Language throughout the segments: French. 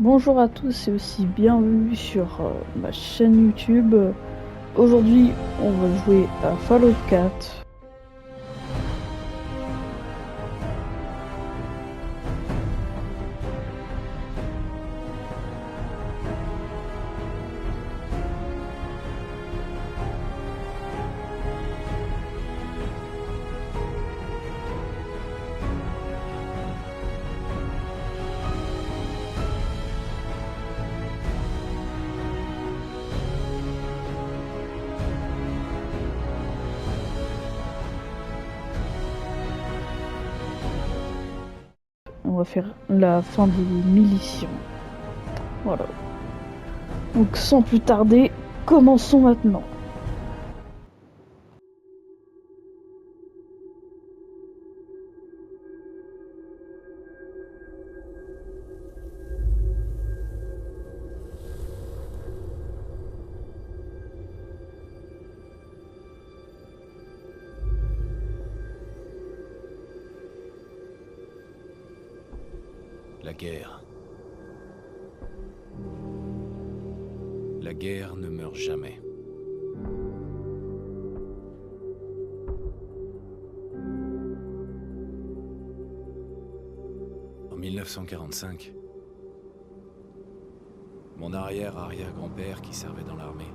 Bonjour à tous et aussi bienvenue sur ma chaîne YouTube. Aujourd'hui, on va jouer à Fallout 4. On va faire la fin des miliciens. Voilà. Donc sans plus tarder, commençons maintenant. La guerre. La guerre ne meurt jamais. En 1945, mon arrière-arrière-grand-père qui servait dans l'armée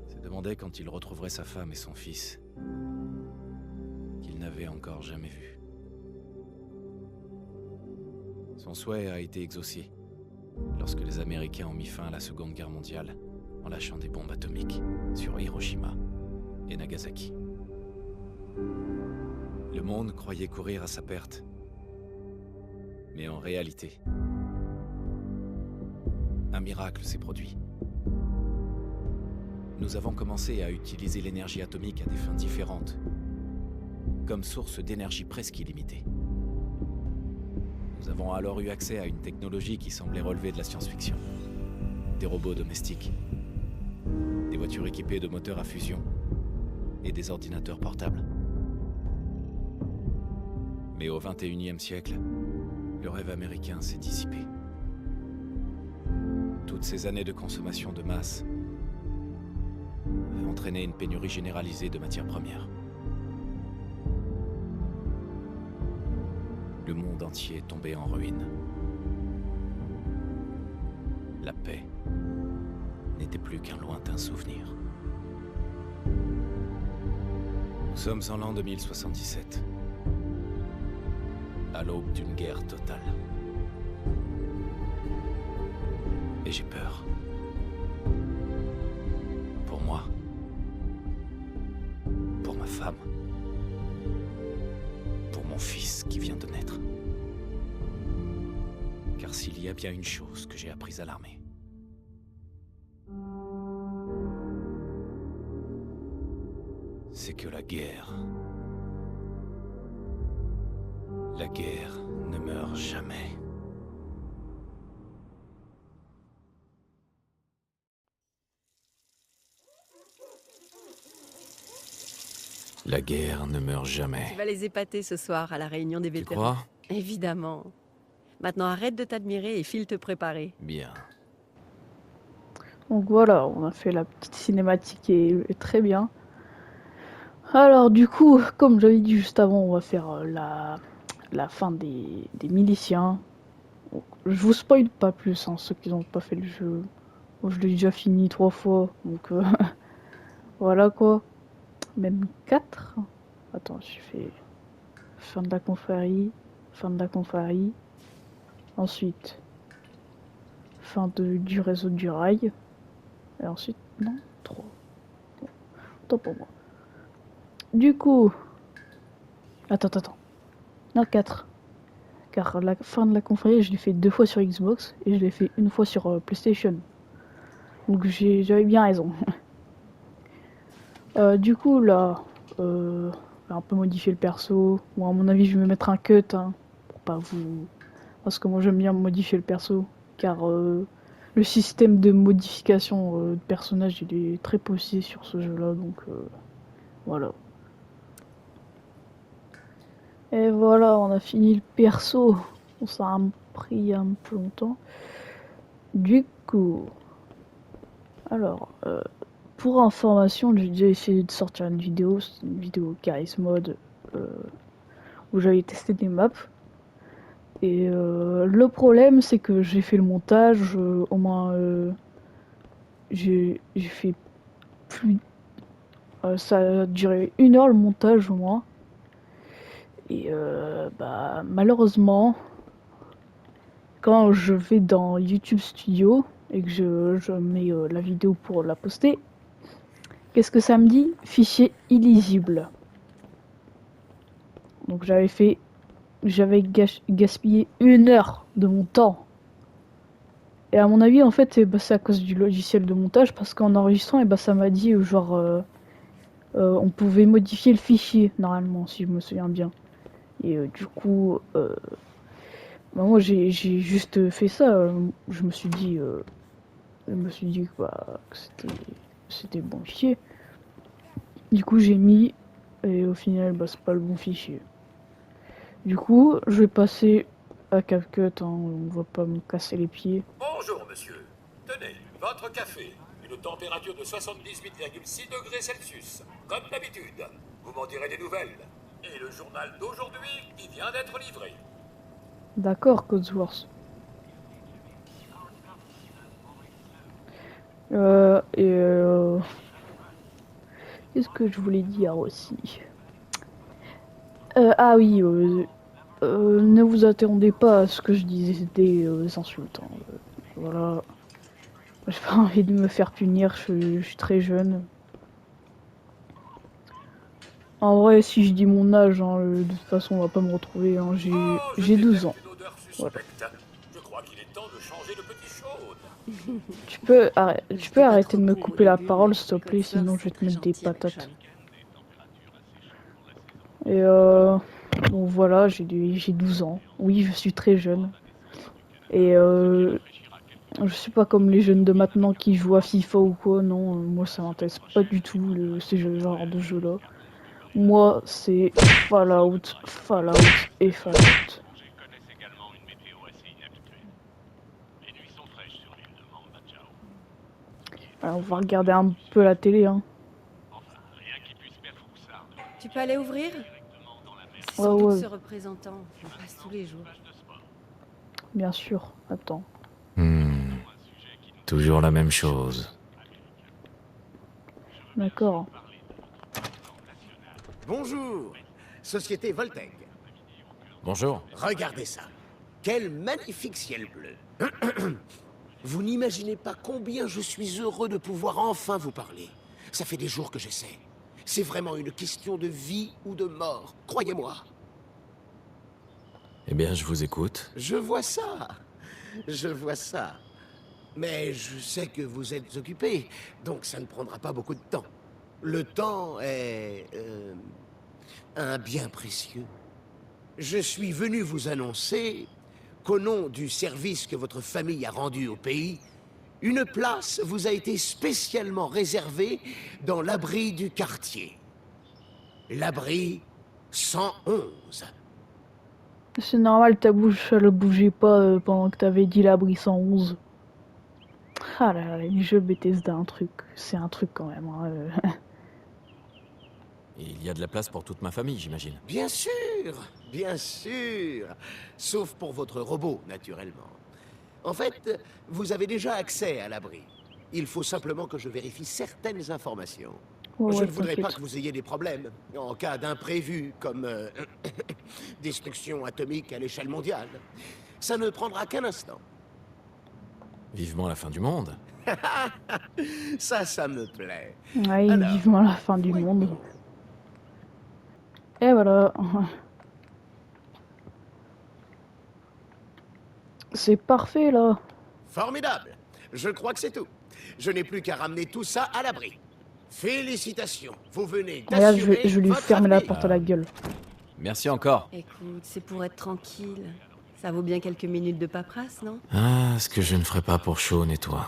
se demandait quand il retrouverait sa femme et son fils, qu'il n'avait encore jamais vus. Son souhait a été exaucé lorsque les Américains ont mis fin à la Seconde Guerre mondiale en lâchant des bombes atomiques sur Hiroshima et Nagasaki. Le monde croyait courir à sa perte. Mais en réalité, un miracle s'est produit. Nous avons commencé à utiliser l'énergie atomique à des fins différentes, comme source d'énergie presque illimitée. Nous avons alors eu accès à une technologie qui semblait relever de la science-fiction. Des robots domestiques, des voitures équipées de moteurs à fusion et des ordinateurs portables. Mais au XXIe siècle, le rêve américain s'est dissipé. Toutes ces années de consommation de masse avaient entraîné une pénurie généralisée de matières premières. Le monde entier est tombé en ruine. La paix n'était plus qu'un lointain souvenir. Nous sommes en l'an 2077, à l'aube d'une guerre totale. Et j'ai peur. Pour moi. Pour ma femme. Pour mon fils qui vient de naître. Car s'il y a bien une chose que j'ai apprise à l'armée, c'est que la guerre ne meurt jamais. La guerre ne meurt jamais. Tu vas les épater ce soir à la réunion des Tu vétérans. crois? Évidemment. Maintenant arrête de t'admirer et file te préparer. Bien. Donc voilà, on a fait la petite cinématique et très bien. Alors du coup, comme j'avais dit juste avant, on va faire la fin des miliciens. Donc, je vous spoil pas plus, hein, ceux qui n'ont pas fait le jeu. Moi, je l'ai déjà fini 3 fois, donc voilà quoi. Même 4. Attends, j'ai fait fin de la confrérie, fin de la confrérie. Ensuite, du réseau du rail. Et ensuite, non, 3. Bon, autant pour moi. Du coup, attends. Non, 4. Car la fin de la confrérie, je l'ai fait 2 fois sur Xbox et je l'ai fait une fois sur PlayStation. Donc j'avais bien raison. Du coup, là, je vais un peu modifier le perso. Bon, à mon avis, je vais me mettre un cut, hein, pour pas vous... Parce que moi, j'aime bien modifier le perso. Car le système de modification de personnage, il est très poussé sur ce jeu-là. Donc, voilà. Et voilà, on a fini le perso. Bon, ça a pris un peu longtemps. Du coup, alors, pour information, j'ai déjà essayé de sortir une vidéo Charisme Mode, euh, où j'avais testé des maps. Et le problème, c'est que j'ai fait le montage, au moins, j'ai fait plus. Ça a duré 1 heure le montage au moins. Et bah, malheureusement, quand je vais dans YouTube Studio et que je mets la vidéo pour la poster, qu'est-ce que ça me dit? Fichier illisible. Donc j'avais gaspillé 1 heure de mon temps. Et à mon avis, en fait, c'est à cause du logiciel de montage, parce qu'en enregistrant, ça m'a dit, genre, on pouvait modifier le fichier, normalement, si je me souviens bien. Et du coup, bah, moi, j'ai juste fait ça. Je me suis dit que c'était le bon fichier. Du coup, j'ai mis, et au final, bah, c'est pas le bon fichier. Du coup, je vais passer à CapCut, hein, on va pas me casser les pieds. Bonjour, monsieur. Tenez, votre café. Une température de 78,6 degrés Celsius. Comme d'habitude. Vous m'en direz des nouvelles. Et le journal d'aujourd'hui qui vient d'être livré. D'accord, Codsworth. Qu'est-ce que je voulais dire aussi? Ah oui, ne vous attendez pas à ce que je dise des insultes, hein. Voilà. J'ai pas envie de me faire punir, je suis très jeune. En vrai, si je dis mon âge, hein, de toute façon, on va pas me retrouver, hein, Oh, je j'ai 12 ans. détecte une odeur Voilà. suspecte. Je crois qu'il est temps de changer de petit chaude. Tu peux J'étais pas arrêter trop de me pour au couper la début, parole, mais s'il te plaît, Codsworth, sinon je vais c'est te très mettre des gentil avec patates. Sean. Et bon voilà, j'ai 12 ans. Oui, je suis très jeune. Et je suis pas comme les jeunes de maintenant qui jouent à FIFA ou quoi, non, moi ça m'intéresse pas du tout, ces genre de jeux-là. Moi, c'est Fallout, Fallout et Fallout. Alors, on va regarder un peu la télé, hein. Tu peux aller ouvrir? C'est Ouais, sans doute ouais, ce représentant. On passe tous les jours. bien sûr. Attends. Hmm, toujours la même chose. D'accord. Bonjour, Société Voltec. Bonjour. Regardez ça. Quel magnifique ciel bleu. Vous n'imaginez pas combien je suis heureux de pouvoir enfin vous parler. Ça fait des jours que j'essaie. C'est vraiment une question de vie ou de mort, croyez-moi. Eh bien, je vous écoute. Je vois ça. Je vois ça. Mais je sais que vous êtes occupé, donc ça ne prendra pas beaucoup de temps. Le temps est... un bien précieux. Je suis venu vous annoncer qu'au nom du service que votre famille a rendu au pays, une place vous a été spécialement réservée dans l'abri du quartier. L'abri 111. C'est normal, ta bouche, elle bougeait pas pendant que t'avais dit l'abri 111. Ah là là, les jeux Bethesda, c'est un truc quand même, hein, Il y a de la place pour toute ma famille, j'imagine. Bien sûr, bien sûr. Sauf pour votre robot, naturellement. En fait, vous avez déjà accès à l'abri. Il faut simplement que je vérifie certaines informations. Ouais, Je ouais, ne voudrais pas t'inquiète. que vous ayez des problèmes en cas d'imprévu, comme destruction atomique à l'échelle mondiale. Ça ne prendra qu'un instant. Vivement la fin du monde. Ça me plaît. Ouais, Alors, vivement la fin du monde. Et voilà. C'est parfait là. Formidable. Je crois que c'est tout. Je n'ai plus qu'à ramener tout ça à l'abri. Félicitations. Vous venez Regarde, d'assurer je vais lui votre fermer la avenir. porte à la gueule. Merci encore. Écoute, c'est pour être tranquille. Ça vaut bien quelques minutes de paperasse, non? Ah, ce que je ne ferai pas pour Sean et toi.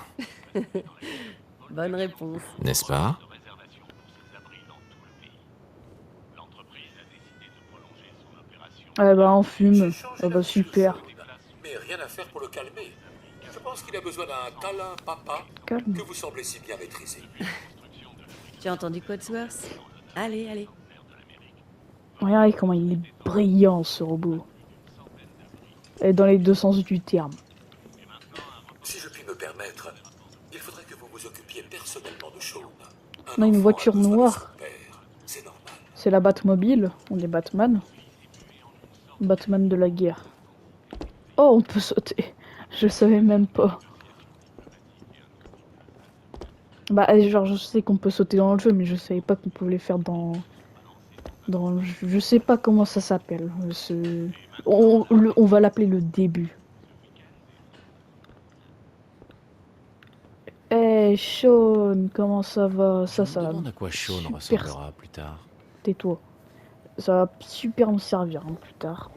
Bonne réponse. N'est-ce pas? Ah bah on fume. J'ai changé Ah bah la super. bouche chaude. mais rien à faire pour le calmer. Je pense qu'il a besoin d'un câlin papa Calme. que vous semblez si bien maîtriser. Tu as entendu Codsworth? Allez, allez. Regardez comment il est brillant ce robot. Et dans les deux sens du terme. Si je puis me permettre, il faudrait que vous vous occupiez personnellement de Sean. On a une enfant voiture besoin de noire. son père, c'est normal. C'est la Batmobile. On est Batman. Batman de la guerre. Oh, on peut sauter. Je savais même pas. Bah, genre, je sais qu'on peut sauter dans le jeu, mais je savais pas qu'on pouvait le faire dans... Je sais pas comment ça s'appelle. On va l'appeler le début. Hey, Sean, comment ça va? Je me Ça va. demande à quoi Sean super- ressemblera plus tard. Tais-toi. Ça va super me servir hein, plus tard.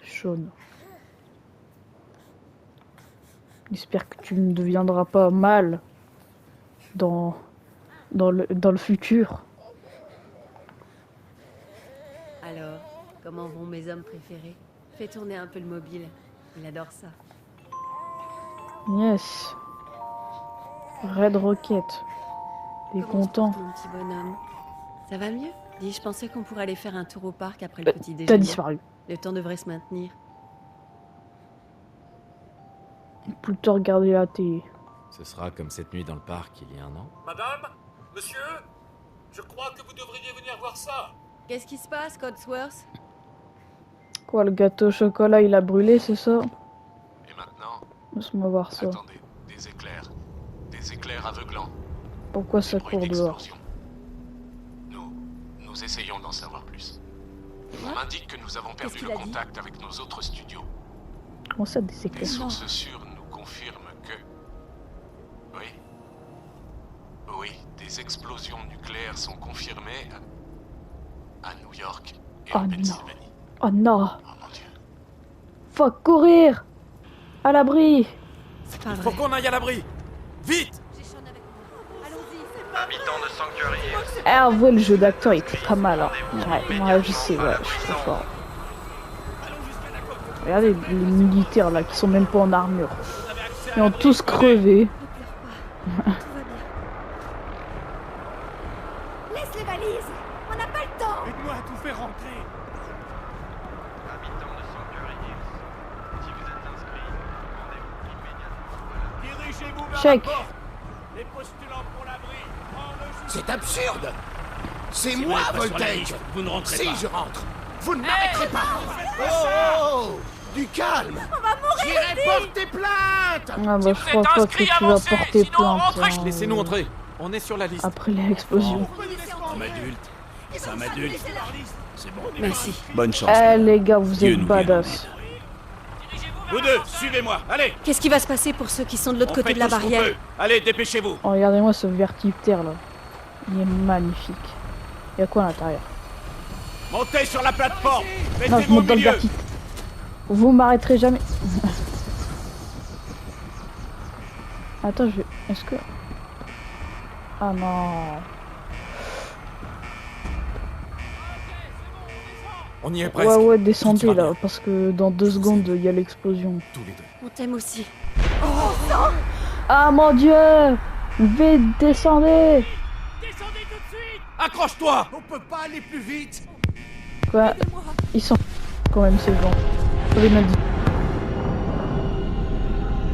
Sean. J'espère que tu ne deviendras pas mal dans le futur. Alors, comment vont mes hommes préférés? Fais tourner un peu le mobile. Il adore ça. Yes. Red Rocket. T'es Comment se content? porte, mon petit bonhomme? Ça va mieux? Dis, je pensais qu'on pourrait aller faire un tour au parc après le petit T'as déjeuner. disparu. Le temps devrait se maintenir. Plutôt regarder la télé. Ce sera comme cette nuit dans le parc il y a un an. Madame, monsieur, je crois que vous devriez venir voir ça. Qu'est-ce qui se passe, Codsworth? Quoi, le gâteau au chocolat, il a brûlé, c'est ça? Et maintenant, Laisse-moi voir ça. attendez, des éclairs. Des éclairs aveuglants. Pourquoi Des ça bruits court dehors? d'explosion. Nous essayons d'en savoir plus. On m'indique que nous avons perdu qu'il le a dit contact avec nos autres studios. Comment ça, des Les éclairs? sources sûres nous confirment que... Oui. Oui, des explosions nucléaires sont confirmées à New York et Oh en non. Pennsylvanie. Oh non! Oh mon Dieu. Faut courir! À l'abri! C'est pas Il faut vrai. qu'on aille à l'abri. Vite! J'ai Sean avec moi. Allons-y, c'est pas Habitants de Sanctuary Hills. Eh, en vrai, le jeu d'acteur il était pas mal. Hein. Ouais, je sais, ouais, je suis trop fort. Regardez les militaires là qui sont même pas en armure. Ils ont tous crevé. Laisse les valises. On n'a pas le temps. Aide-moi à tout faire rentrer. Habitants de Sanctuary Hills. Si vous êtes inscrits, rendez-vous immédiatement. Dirigez-vous vers Check. la porte. Les postulants pour l'abri. C'est absurde. C'est moi, Voltec. Vous ne rentrez Si pas. je rentre, vous ne m'arrêterez pas. Oh, du calme. On va mourir. J'irai porter plainte. Ah bah, je crois pas que tu vas porter plainte. hein, Laissez-nous entrer. On est sur la liste. Après l'explosion. Homme adulte. Femme adulte. C'est bon. Merci. Bonne chance. Eh les gars, vous Dieu êtes nous badass. Vous deux, suivez-moi. Allez. Qu'est-ce qui va se passer pour ceux qui sont de l'autre On côté fait de la tout ce qu'on barrière? peut. Allez, dépêchez-vous. Oh, regardez-moi ce vertiptère là. Il est magnifique. Il y a quoi à l'intérieur? Montez sur la plateforme. Non, je Mettez-vous au monte dans le milieu. vertiptère. Vous m'arrêterez jamais. Attends, je vais... Est-ce que... Ah non... On y est presque. Ouais, descendez Tout ira là, bien. parce que dans 2 secondes, il y a l'explosion. Tous les deux. On t'aime aussi. Ah mon dieu! Vite, descendez! Accroche-toi. On peut pas aller plus vite. Quoi? Ils sont... quand même ces gens. J'avais mal dit.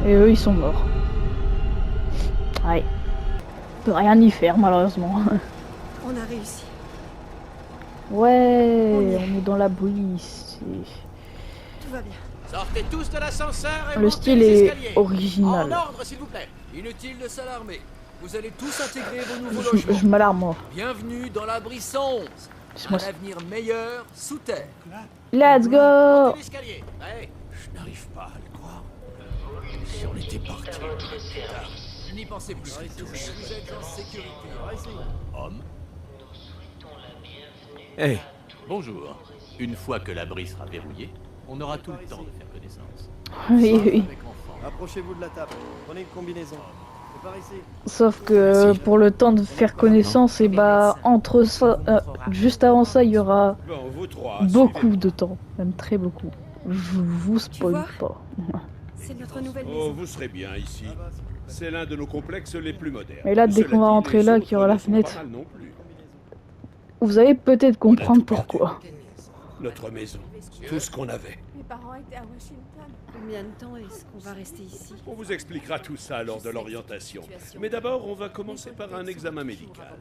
Et eux, ils sont morts. Ouais. On peut rien y faire, malheureusement. On a réussi. Ouais, On y est. on est dans la brise. Tout va bien. Sortez tous de l'ascenseur et Le montez style les est escaliers. original. En ordre, s'il vous plaît. Inutile de s'alarmer. Vous allez tous intégrer vos nouveaux Je logements. m'alarme, moi. Bienvenue dans l'abri 111. Laisse-moi Un avenir meilleur sous terre. Let's go! Montez l'escalier. Allez. Je n'arrive pas à le croire. Si on était parti. N'y pensez plus. Vous êtes en sécurité. Homme. Eh, bonjour. Une fois que l'abri sera verrouillé, on aura tout le temps de faire connaissance. Oui. Approchez-vous de la table. Prenez une combinaison. C'est par ici. Sauf que pour le temps de faire connaissance, et bah entre ça, juste avant ça, il y aura Bon, vous trois. beaucoup de temps, même très beaucoup. Je vous spoil vois pas. C'est notre nouvelle Oh, maison. vous serez bien ici. C'est l'un de nos complexes les plus modernes. Mais là, dès Cela qu'on va dit, rentrer les là, autres qu'il y aura la ne sont fenêtre, pas mal non plus. vous allez peut-être On a comprendre tout perdu. pourquoi. Notre maison, tout ce qu'on avait. Mes parents étaient à Washington. Combien de temps est-ce qu'on va rester ici? On vous expliquera tout ça lors de l'orientation. Mais d'abord, on va commencer par un examen médical.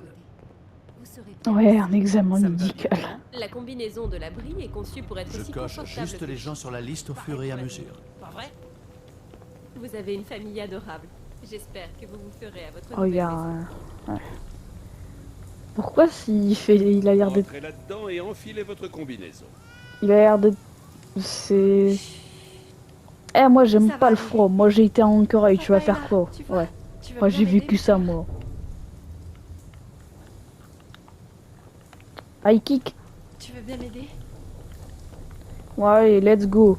Vous serez Ouais, un examen Ça me va médical. bien. La combinaison de l'abri est conçue pour être Je aussi coche confortable juste que les gens sur la liste au fur et à mesure. Pas vrai? Vous avez une famille adorable. J'espère que vous vous ferez à votre Oh, il y nouvelle a maison. un... ouais. Pourquoi il a l'air d'être... Entrez là-dedans et enfilez votre combinaison. Il a l'air d'être... C'est... Eh, moi, j'aime Ça pas va le aller. froid. Moi, j'ai été en Corée. Tu vas Papa est faire là, quoi? tu vois, Ouais. tu vas Moi, bien j'ai m'aider, vécu ça, Lucas. moi. High kick. Tu veux bien m'aider? Ouais, let's go.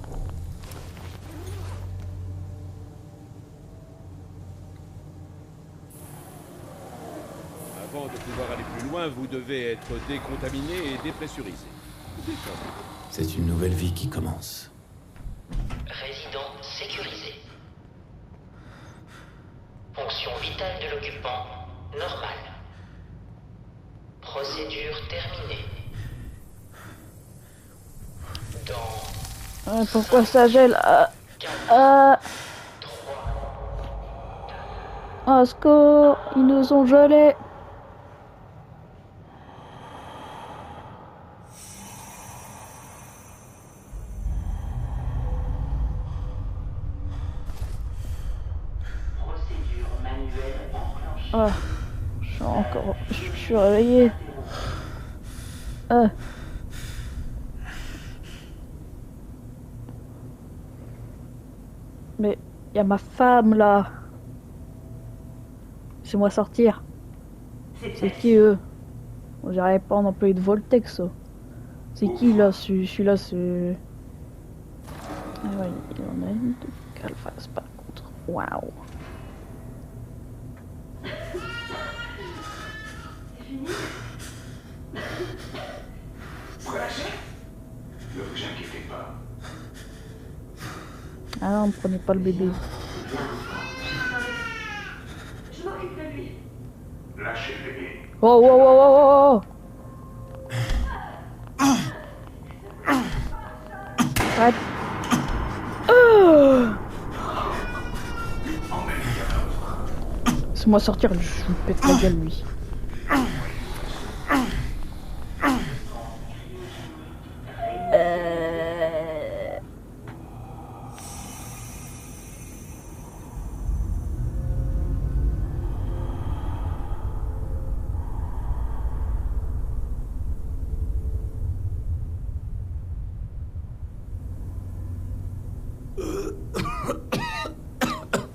Avant de pouvoir aller plus loin, vous devez être décontaminé et dépressurisé. Détendez-vous. C'est une nouvelle vie qui commence. Résident sécurisé. Fonction vitale de l'occupant normale. Procédure terminée. Dans Ouais, pourquoi ça gèle? Au secours, ils nous ont gelés. procédure manuelle enclenchée. Ah, je suis réveillé. Ah. Mais y a ma femme là. Laissez-moi sortir. C'est qui eux? On dirait pas un employé de Voltex. Ça. C'est qui là? Celui-là, c'est. Ah ouais, il en a une de Calfas par contre. Waouh. Ne vous inquiétez pas. Ah non, prenez pas le bébé. Je m'occupe de lui. Lâchez le bébé. Oh, oh, oh, oh, oh, oh. Arrête. Laisse-moi sortir, je lui pète la gueule lui.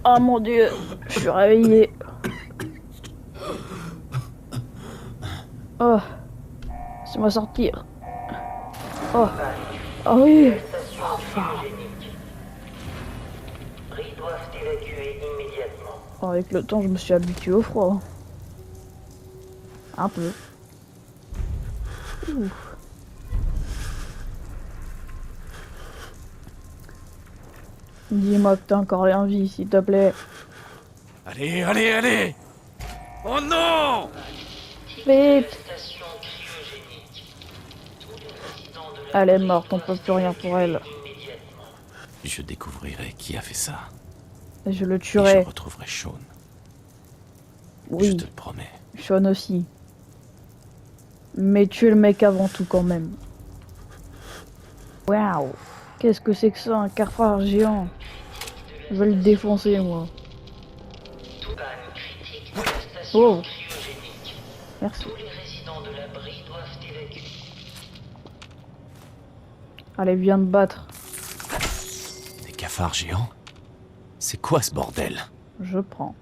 Oh mon dieu, je suis réveillé. Oh, laissez-moi sortir. Oh, oh oui. Station cryogénique. Bris doivent évacuer immédiatement. Oh, avec le temps, je me suis habitué au froid. Un peu. Ouf. Dis-moi que t'as encore en vie, s'il te plaît. Allez, allez, allez! Oh non! Vite! Station cryogénique. Tous les résidents de la Elle est morte, on peut plus rien pour elle. immédiatement. Je découvrirai qui a fait ça. Et je le Et tuerai. je retrouverai Sean. Je Oui, te le promets. Sean aussi. Mais tuer le mec avant tout quand même. Waouh! Qu'est-ce que c'est que ça, un cafard géant? Je vais le défoncer, moi. Tout panne critique de la station Oh. cryogénique. Merci. Tous les résidents de l'abri doivent évacuer. Allez, viens me battre. Des cafards géants? C'est quoi ce bordel? Je prends.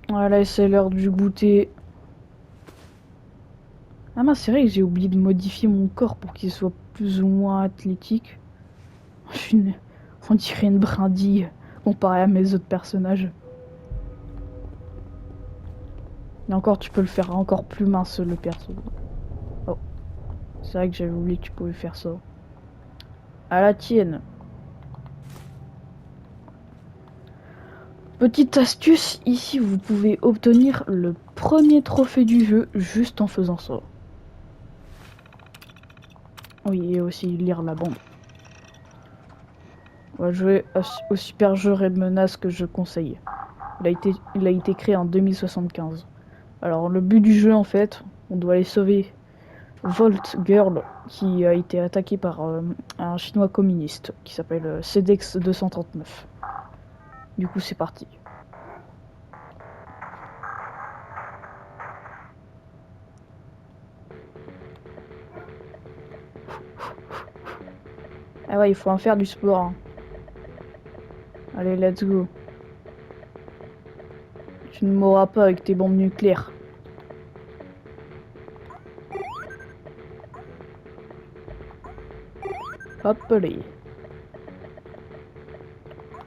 Voilà, c'est l'heure du goûter. Ah mince, c'est vrai que j'ai oublié de modifier mon corps pour qu'il soit plus ou moins athlétique. On dirait une brindille comparé à mes autres personnages. Et encore, tu peux le faire encore plus mince, le perso. Oh. C'est vrai que j'avais oublié que tu pouvais faire ça. À la tienne. Petite astuce, ici vous pouvez obtenir le premier trophée du jeu juste en faisant ça. Oui, et aussi lire la bande. On va jouer au super jeu Red Menace que je conseille. Il a été créé en 2075. Alors le but du jeu en fait, on doit aller sauver Volt Girl qui a été attaqué par un chinois communiste qui s'appelle CEDEX 239. Du coup c'est parti. Ah ouais, il faut en faire du sport. Hein. Allez, let's go. Tu ne mourras pas avec tes bombes nucléaires. Hop, allez.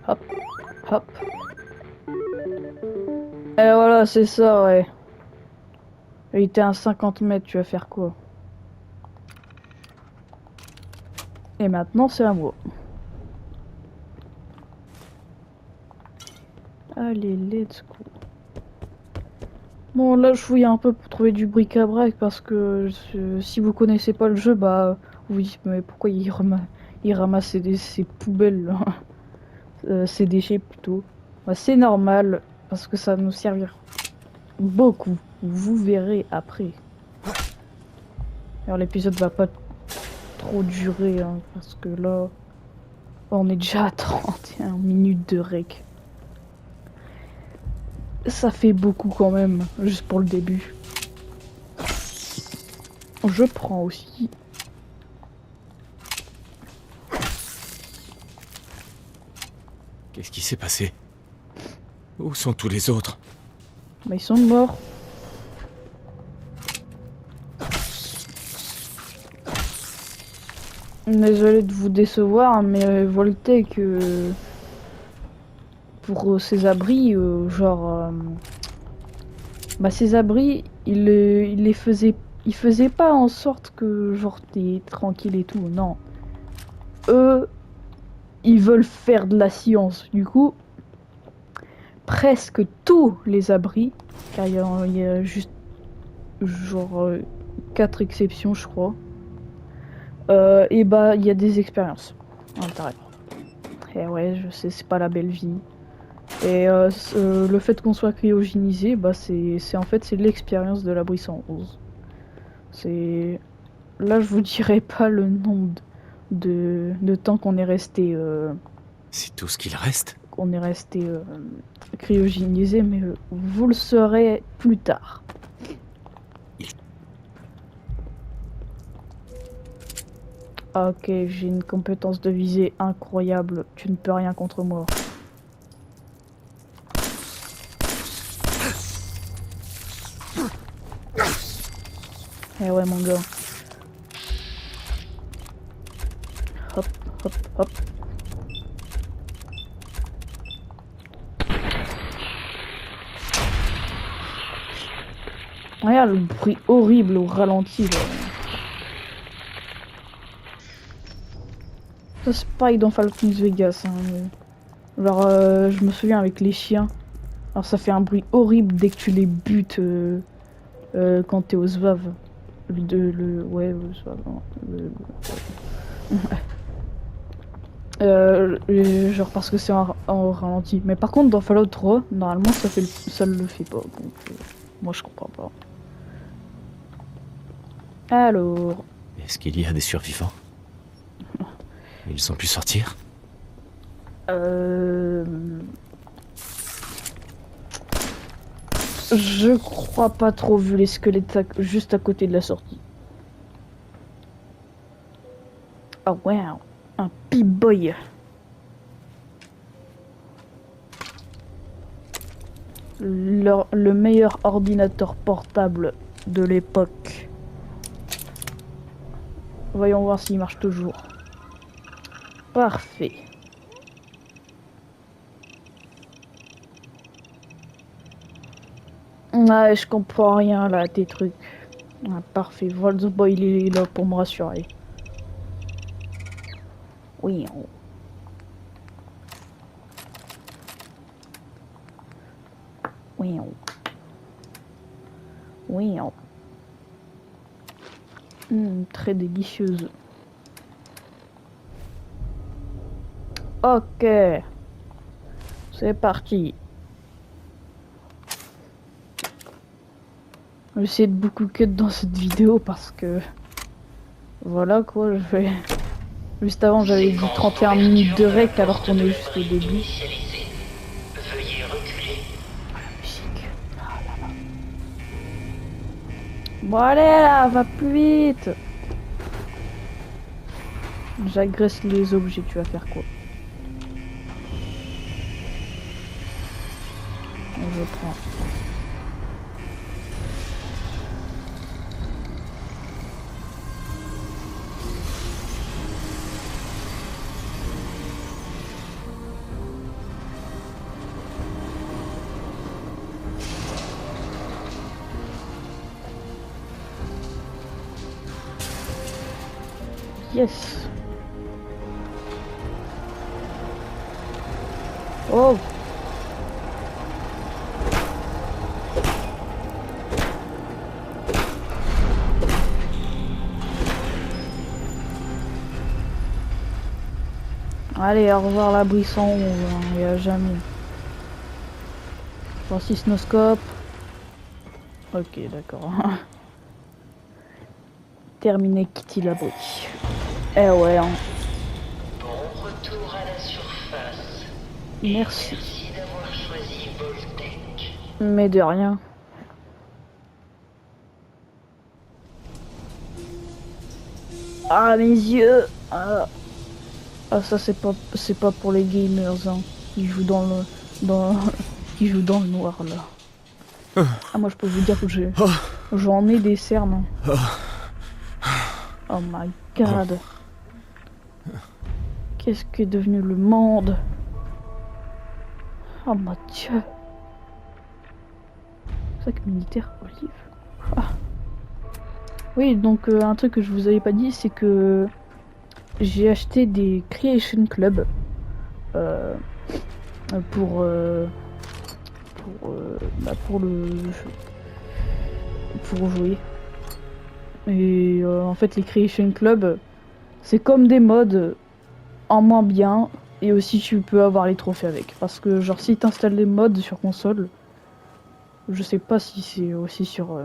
Hop, hop. Et voilà, c'est ça, ouais. Il était à 50 mètres, tu vas faire quoi? Et maintenant, c'est à moi. Allez, let's go. Bon, là, je fouille un peu pour trouver du bric-à-brac parce que si vous connaissez pas le jeu, bah, vous vous dites, mais pourquoi il ramasse ses poubelles, là ses déchets plutôt. Bah, c'est normal parce que ça va nous servir beaucoup. Vous verrez après. Alors, l'épisode va pas trop durer hein, parce que là, on est déjà à 31 minutes de rec. Ça fait beaucoup quand même, juste pour le début. Je prends aussi. Qu'est-ce qui s'est passé? Où sont tous les autres? Bah, ils sont morts. Désolé de vous décevoir, mais Voltec, pour ces abris, bah ces abris, il les faisait pas en sorte que genre t'es tranquille et tout, non. Eux, ils veulent faire de la science, du coup, presque tous les abris, car il y a juste genre 4 exceptions je crois, et bah il y a des expériences à l'intérieur. Et ouais, je sais, c'est pas la belle vie. Et le fait qu'on soit cryogénisé, bah c'est en fait c'est l'expérience de l'abri 111. C'est là je vous dirai pas le nombre de temps qu'on est resté. C'est tout ce qu'il reste. Qu'on est resté cryogénisé, mais vous le saurez plus tard. Ok, j'ai une compétence de visée incroyable. Tu ne peux rien contre moi. Eh ouais mon gars. Hop, hop, hop. Regarde le bruit horrible au ralenti là. Ça c'est pareil dans Fallout New Vegas. Hein. Genre je me souviens avec les chiens. Alors ça fait un bruit horrible dès que tu les butes quand t'es au SVAV. Ouais, le SVAV. Genre parce que c'est en ralenti. Mais par contre dans Fallout 3, normalement ça le fait pas. Donc moi je comprends pas. Alors... Est-ce qu'il y a des survivants? Ils ont pu sortir? Je crois pas trop vu les squelettes juste à côté de la sortie. Oh wow, un Pip-Boy. Le meilleur ordinateur portable de l'époque. Voyons voir s'il marche toujours. Parfait. Ouais, je comprends rien là, tes trucs. Ah, parfait, Volksboy il est là pour me rassurer. Oui, oui, oui, très délicieuse. Ok, c'est parti. Je vais essayer de beaucoup cut dans cette vidéo parce que voilà quoi, je vais. Juste avant j'avais dit 31 minutes de rec alors qu'on est juste au début. Veuillez reculer. La musique. Ah là là. Bon allez là, va plus vite. J'agresse les objets, tu vas faire quoi? Je prends. Yes. Oh. Allez, au revoir la brisson, il n'y a jamais. Francis Noscope. Ok, d'accord. Terminé Kitty Labri. Eh ouais. Hein. Bon retour à la surface. Merci. Merci d'avoir choisi Voltec. Mais de rien. Ah mes yeux. Ah, ça c'est pas pour les gamers hein. Qui jouent qui jouent dans le noir là. Ah moi je peux vous dire que j'en ai des cernes. Oh my god. Qu'est-ce qu'est devenu le monde? Oh mon dieu. Sac militaire olive. Ah. Oui, donc un truc que je vous avais pas dit, c'est que j'ai acheté des Creation Club pour jouer. Et en fait, les Creation Club, c'est comme des mods en moins bien. Et aussi, tu peux avoir les trophées avec. Parce que, genre, si tu installes les mods sur console, je sais pas si c'est aussi sur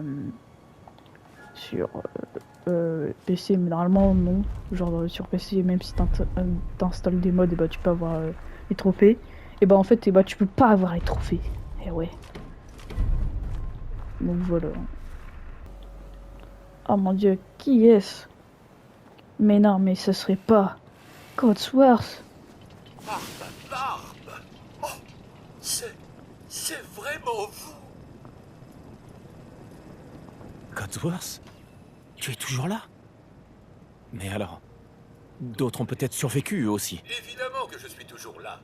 PC, mais normalement, non. Genre, sur PC, même si t'installes des mods, et bah, tu peux avoir les trophées. Et bah, en fait, et bah, tu peux pas avoir les trophées. Et ouais. Donc voilà. Oh mon dieu, qui est-ce? Mais non, mais ce serait pas Codsworth. Barbe. Oh, c'est vraiment vous. Codsworth? Tu es toujours là? Mais alors, d'autres ont peut-être survécu eux aussi. Évidemment que je suis toujours là.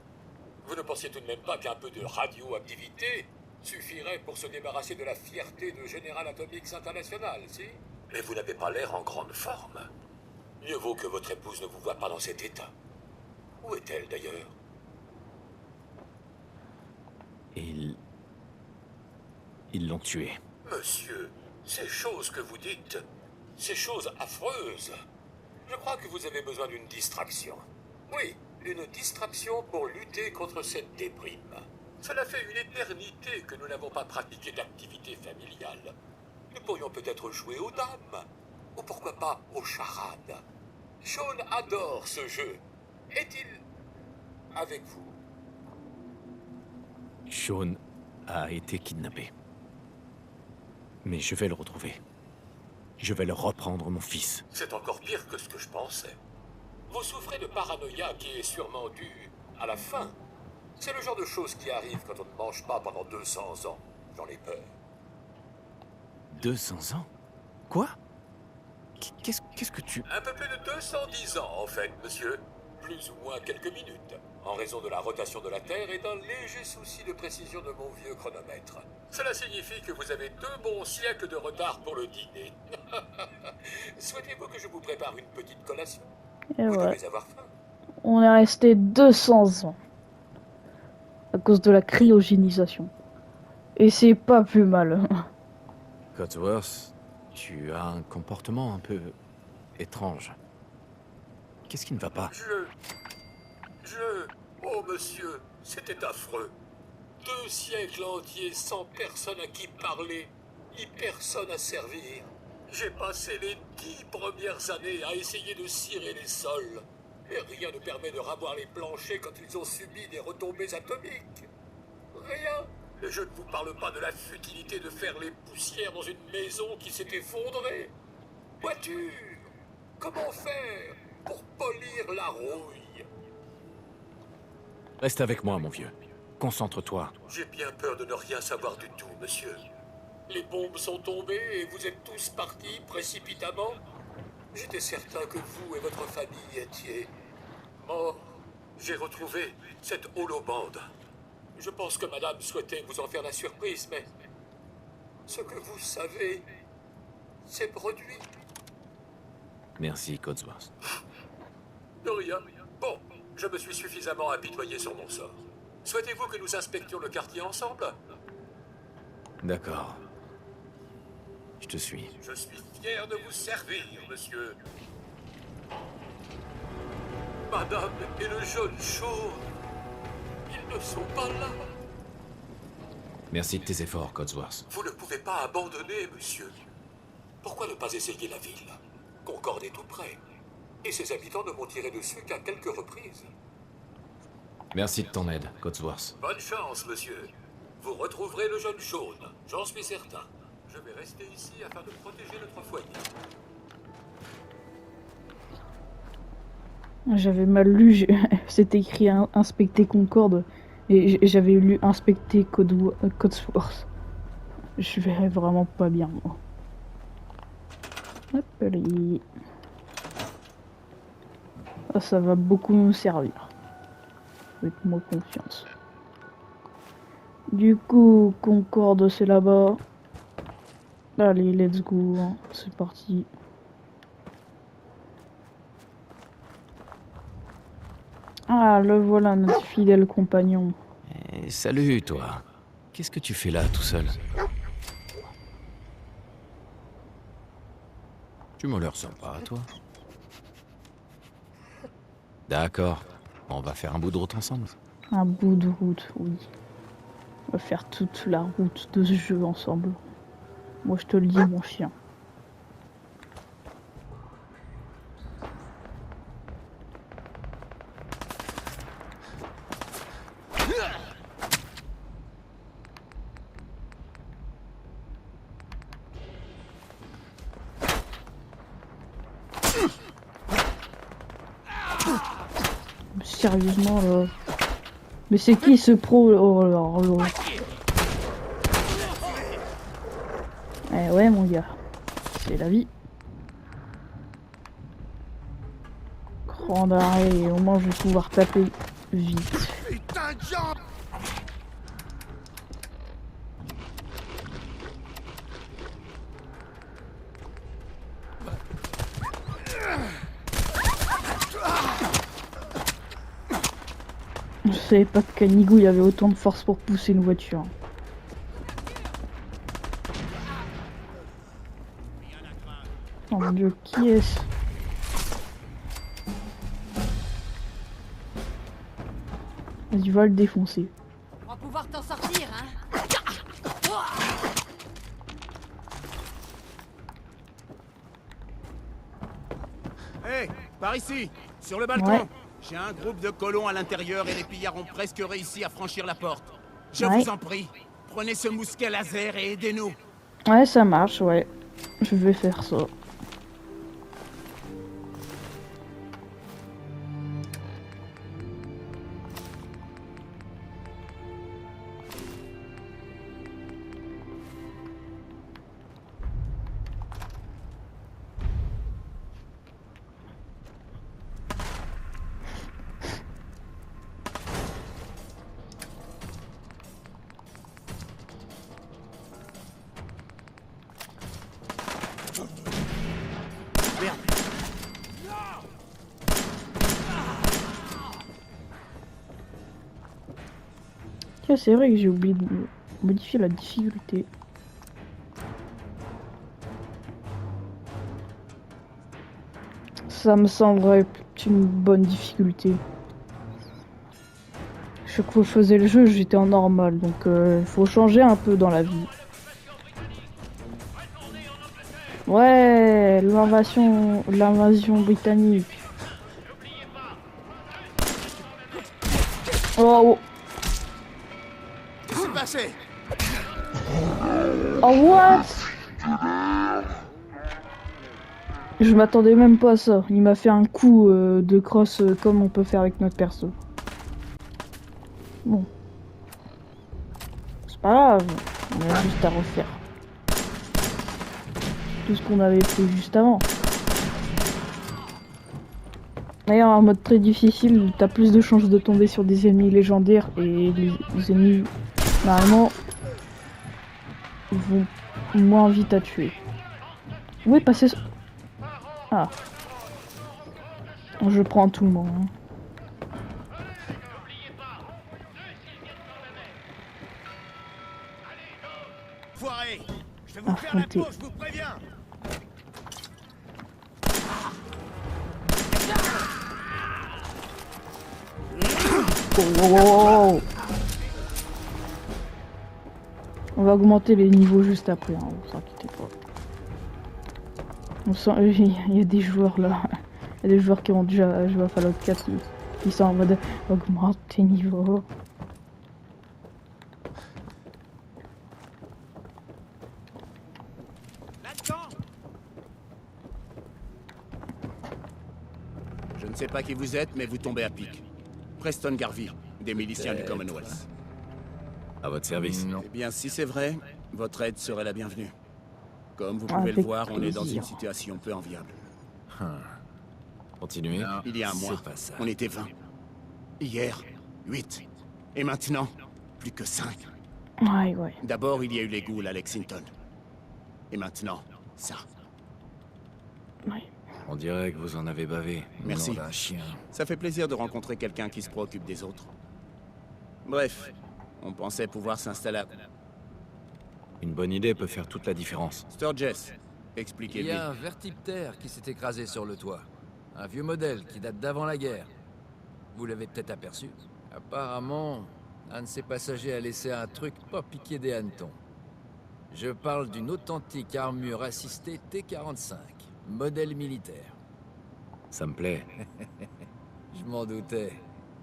Vous ne pensiez tout de même pas qu'un peu de radioactivité suffirait pour se débarrasser de la fierté de General Atomics International, si? Mais vous n'avez pas l'air en grande forme. Mieux vaut que votre épouse ne vous voie pas dans cet état. Où est-elle d'ailleurs? Ils l'ont tué. Monsieur, ces choses que vous dites, ces choses affreuses, je crois que vous avez besoin d'une distraction. Oui, une distraction pour lutter contre cette déprime. Cela fait une éternité que nous n'avons pas pratiqué d'activité familiale. Nous pourrions peut-être jouer aux dames, ou pourquoi pas aux charades. Sean adore ce jeu. Est-il avec vous? Sean a été kidnappé. Mais je vais le retrouver. Je vais leur reprendre mon fils. C'est encore pire que ce que je pensais. Vous souffrez de paranoïa qui est sûrement due à la faim. C'est le genre de choses qui arrive quand on ne mange pas pendant 200 ans. J'en ai peur. 200 ans? Quoi? Qu'est-ce que tu... Un peu plus de 210 ans, en fait, monsieur. Plus ou moins quelques minutes. en raison de la rotation de la Terre et d'un léger souci de précision de mon vieux chronomètre. Cela signifie que vous avez 2 bons siècles de retard pour le dîner. Souhaitez-vous que je vous prépare une petite collation? Et Vous ouais. devez avoir faim. On est resté 200 ans. À cause de la cryogénisation. Et c'est pas plus mal. Codsworth, tu as un comportement un peu étrange. Qu'est-ce qui ne va pas? Oh monsieur, c'était affreux. 2 siècles entiers sans personne à qui parler, ni personne à servir. J'ai passé les 10 premières années à essayer de cirer les sols. Et rien ne permet de ravoir les planchers quand ils ont subi des retombées atomiques. Rien. Et je ne vous parle pas de la futilité de faire les poussières dans une maison qui s'est effondrée. Voiture, comment faire pour polir la rouille? Reste avec moi, mon vieux. Concentre-toi. J'ai bien peur de ne rien savoir du tout, monsieur. Les bombes sont tombées et vous êtes tous partis précipitamment. J'étais certain que vous et votre famille étiez morts. J'ai retrouvé cette holobande. Je pense que madame souhaitait vous en faire la surprise, mais ce que vous savez s'est produit. Merci, Codsworth. De rien. Bon, je me suis suffisamment apitoyé sur mon sort. Souhaitez-vous que nous inspections le quartier ensemble? D'accord. Je te suis. Je suis fier de vous servir, monsieur. Madame et le jeune Shaun, ils ne sont pas là. Merci de tes efforts, Codsworth. Vous ne pouvez pas abandonner, monsieur. Pourquoi ne pas essayer la ville? Concorde est tout près. Et ses habitants ne m'ont tiré dessus qu'à quelques reprises. Merci de ton aide, Codsworth. Bonne chance, monsieur. Vous retrouverez le jeune Shaun, j'en suis certain. Je vais rester ici afin de protéger notre foyer. J'avais mal lu, c'était écrit inspecter Concorde. Et j'avais lu inspecter Codsworth. Je verrais vraiment pas bien, moi. Hop, allez. Ah, ça va beaucoup nous servir. Faites-moi confiance. Du coup, Concorde, c'est là-bas. Allez, let's go. C'est parti. Ah, le voilà, notre fidèle compagnon. Salut, toi. Qu'est-ce que tu fais là, tout seul? Tu m'as l'air sympa, toi. D'accord. On va faire un bout de route ensemble. Un bout de route, oui. On va faire toute la route de ce jeu ensemble. Moi, je te le dis, mon chien. Sérieusement, là. Mais c'est qui ce pro? Oh là là. Eh ouais, mon gars. C'est la vie. Grand arrêt, et au moins je vais pouvoir taper vite. Putain de jambe! Je savais pas que Canigou il avait autant de force pour pousser une voiture. Oh mon dieu, qui est-ce? Vas-y, va le défoncer. On va pouvoir t'en sortir, hein? Hé, par ici, sur le balcon. Ouais. J'ai un groupe de colons à l'intérieur et les pillards ont presque réussi à franchir la porte. Je Ouais. vous en prie, prenez ce mousquet laser et aidez-nous. Ouais, ça marche, ouais. Je vais faire ça. Ouais, c'est vrai que j'ai oublié de modifier la difficulté. Ça me semblerait une bonne difficulté. Chaque fois que je faisais le jeu, j'étais en normal, donc il faut changer un peu dans la vie. Ouais, l'invasion britannique. Oh, Qu'est-ce qui s'est passé? oh what? Je m'attendais même pas à ça. Il m'a fait un coup de crosse comme on peut faire avec notre perso. Bon. C'est pas grave. On a juste à refaire tout ce qu'on avait fait juste avant. D'ailleurs, en mode très difficile, t'as plus de chances de tomber sur des ennemis légendaires et les ennemis, normalement, vont moins vite à tuer. Où est passé ce... Ah. Je prends tout le monde. Hein. Foiré! Je vais vous faire la peau, je vous préviens! Oh. On va augmenter les niveaux juste après, hein, vous inquiétez pas. On sent, il y a des joueurs là, il y a des joueurs qui ont déjà joué à Fallout 4 qui sont en mode augmente tes niveaux. Je ne sais pas qui vous êtes, mais vous tombez à pic. Preston Garvey, des miliciens du Commonwealth. À votre service. Eh bien, si c'est vrai, votre aide serait la bienvenue. Comme vous pouvez le voir, on est dans une situation peu enviable. Continuez. Il y a un mois, on était 20. Hier, 8. Et maintenant, plus que 5. Ouais. D'abord, il y a eu les ghouls à Lexington. Et maintenant, ça. Ouais. On dirait que vous en avez bavé. Merci. Nom d'un chien. Ça fait plaisir de rencontrer quelqu'un qui se préoccupe des autres. Bref, on pensait pouvoir s'installer à... Une bonne idée peut faire toute la différence. Sturgess, Il expliquez-lui. y a un vertiptère qui s'est écrasé sur le toit. Un vieux modèle qui date d'avant la guerre. Vous l'avez peut-être aperçu. Apparemment, un de ses passagers a laissé un truc pas piqué des hannetons. Je parle d'une authentique armure assistée T-45, modèle militaire. Ça me plaît. Je m'en doutais.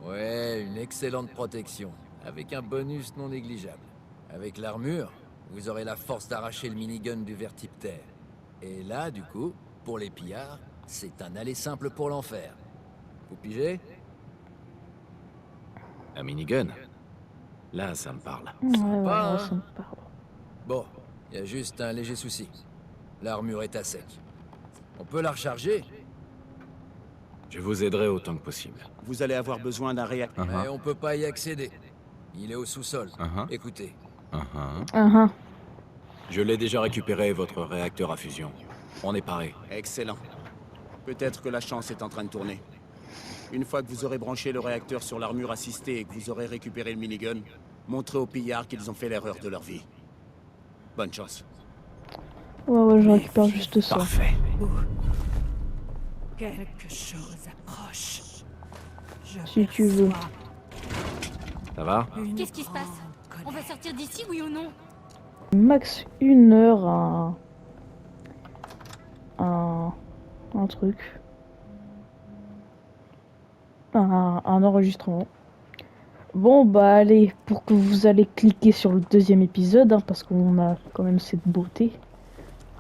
Ouais, une excellente protection, avec un bonus non négligeable. Avec l'armure, vous aurez la force d'arracher le minigun du vertiptère. Et là, du coup, pour les pillards, c'est un aller simple pour l'enfer. Vous pigez? Un minigun. Là, ça me parle. Ouais, Sympa, ça hein? me parle. Bon, il y a juste un léger souci. L'armure est à sec. On peut la recharger, Je vous aiderai autant que possible. Vous allez avoir besoin d'un réacteur. mais on peut pas y accéder. Il est au sous-sol. Écoutez. Je l'ai déjà récupéré, votre réacteur à fusion. On est paré. Excellent. Peut-être que la chance est en train de tourner. Une fois que vous aurez branché le réacteur sur l'armure assistée et que vous aurez récupéré le minigun, montrez aux pillards qu'ils ont fait l'erreur de leur vie. Bonne chance. Ouais, je récupère juste ça. Parfait. Quelque chose approche. Si tu veux. Ça va? Qu'est-ce qui se passe? On va sortir d'ici, oui ou non? Max 1 heure un truc. Un enregistrement. Bon bah allez, pour que vous allez cliquer sur le deuxième épisode, hein, parce qu'on a quand même cette beauté.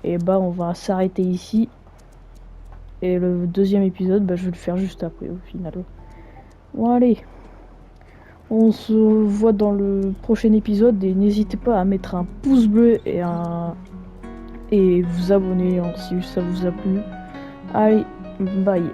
Et bah on va s'arrêter ici. Et le deuxième épisode, bah, je vais le faire juste après au final. Bon allez. On se voit dans le prochain épisode et n'hésitez pas à mettre un pouce bleu et vous abonner hein, si ça vous a plu. Allez, bye.